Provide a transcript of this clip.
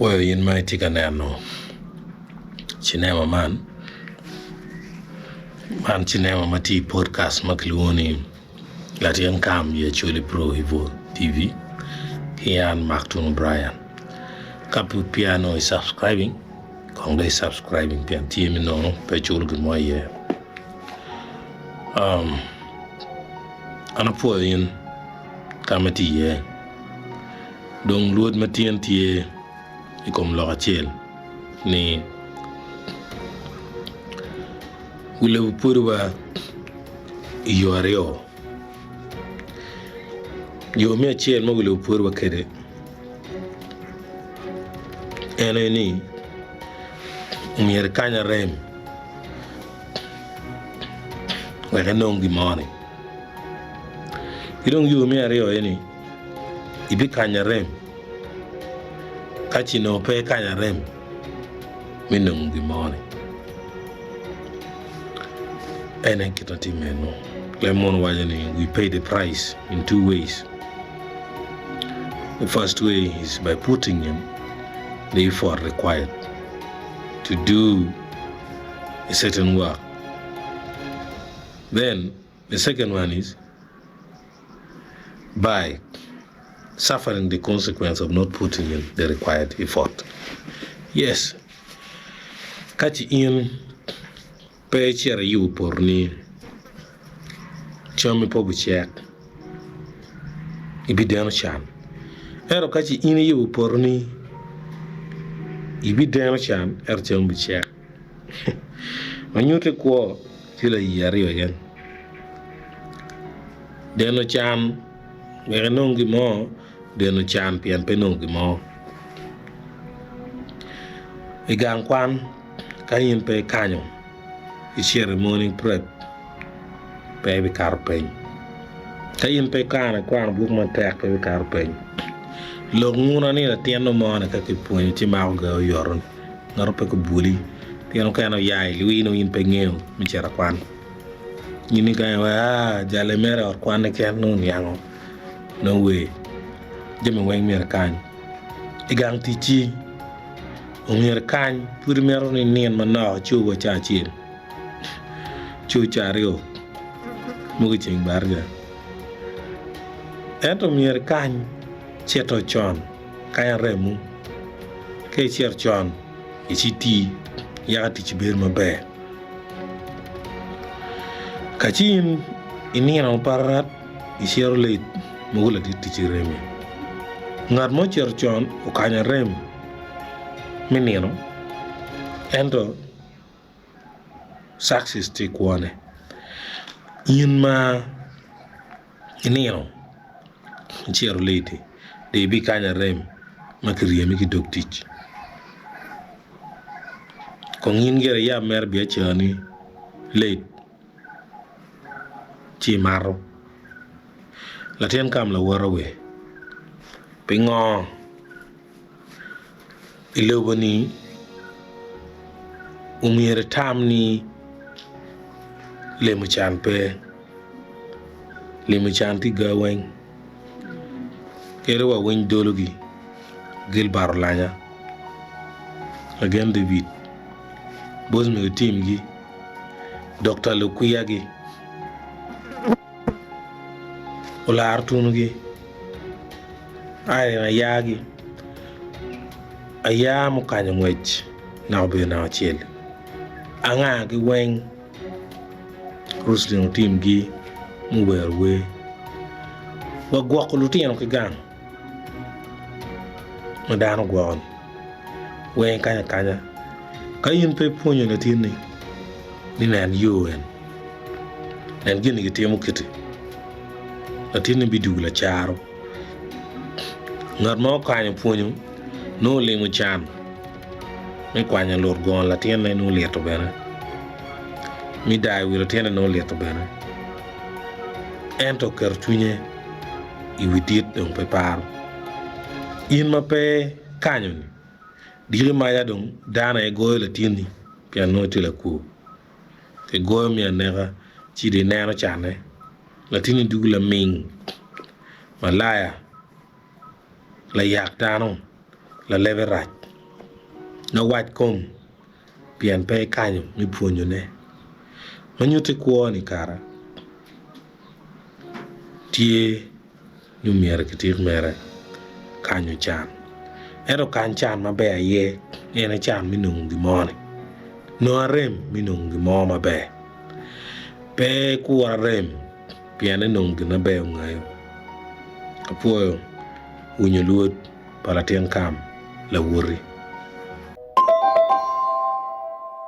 Well, in my tiganano, Chinema man Chinema Mati podcast Makluoni, Latian Cam, ye Acholi Pro Evo TV, Kian Macton Brian. Kapu piano is subscribing, Congress subscribing, Pian Team no, Pechul Gumoye. Anapo in Kamati ye. Dong Lord Matian Tie, Icom Lorachel, ni Ule Purwa Aryo. You may chair Mogul Purwa Kede. And any Umirkanya Rem. Where I know Gimara. You don't give me Aryo any. Ibi Kanya Rem. Kachi no pay Kanya Rem. Minum Gimara. And I get a team. Lemon Wajani, we pay the price in two ways. The first way is by putting in the effort required to do a certain work. Then the second one is by suffering the consequence of not putting in the required effort. Yes, Kachi in pay chair you por ni chomi po buchek ibideno chan ero kachi in you por ni ibideno chan chomi buchek manyute ko tila yari again deno chan merenongi mo deno chan pian penongi mo igang kwan kayin pe kanyo share morning prep baby carpen kayin pe kana kwan buk man tek pe carpen log nguna ni la tieno mo na ka ke point ti ma go yoron ngaro pe ko buli tieno kana yaay li no yin pe ngeo mi chera kwan yini ka wa jale mere or kwan ke no yango no way jeme weng mer kan igang ti chi o mer kan pur mero ni nien manao chugo cha chin Aryo Mugiching Barga. Ento mier kany cheto chon kaya remu ke cher chon ichiti yagati chibir mabe. Kachin inina parat isiero leit mugula titi remi. Ngat mo cher chon o kanya rem minino ento success take one. In ma inino chair lady they be kanya rem makriya miki dok teach kongin gere ya mer bi chani late chi maro laten kam la warawe pingo ilobani umire tamni Limo chan pe Limo chan ti gaweng kere wa wen dologi gil barolanya again David boss me team gi Dr. Lukuyagi ola artunu gi ay na yagi ayamu kanya ngwech na obe na chel anga gi wen Rusling team gi muwerwe wa gwakulu tieno ki gang madano gwan wen kanya kayin pe ponyo na tini ni nan UN nan gini gitemo kiti latini bidugula charo ngat mo kanya ponyo no limo chan me kwanya lor gon latini no leto bena mi dai wiro tena no leto bena ento kertunye iwidit dong pe par in ma pe kanyo ni diri maya dong dana e goyo latini piano tila ku ke goyo mi anega chi de neno chane latini dugula ming malaya la yak tano la leve rach na wach kom pien pe kanyo mipuonjo ne manyuti kuoni kara tie nyumiere kitik mere kanyo chan ero kan chan mabe ye ene chan minung gimoni no arem minung gimo mabe pe kuwa rem piene nung gina be ngayo apuoyo unyo luot palatien kam la wuri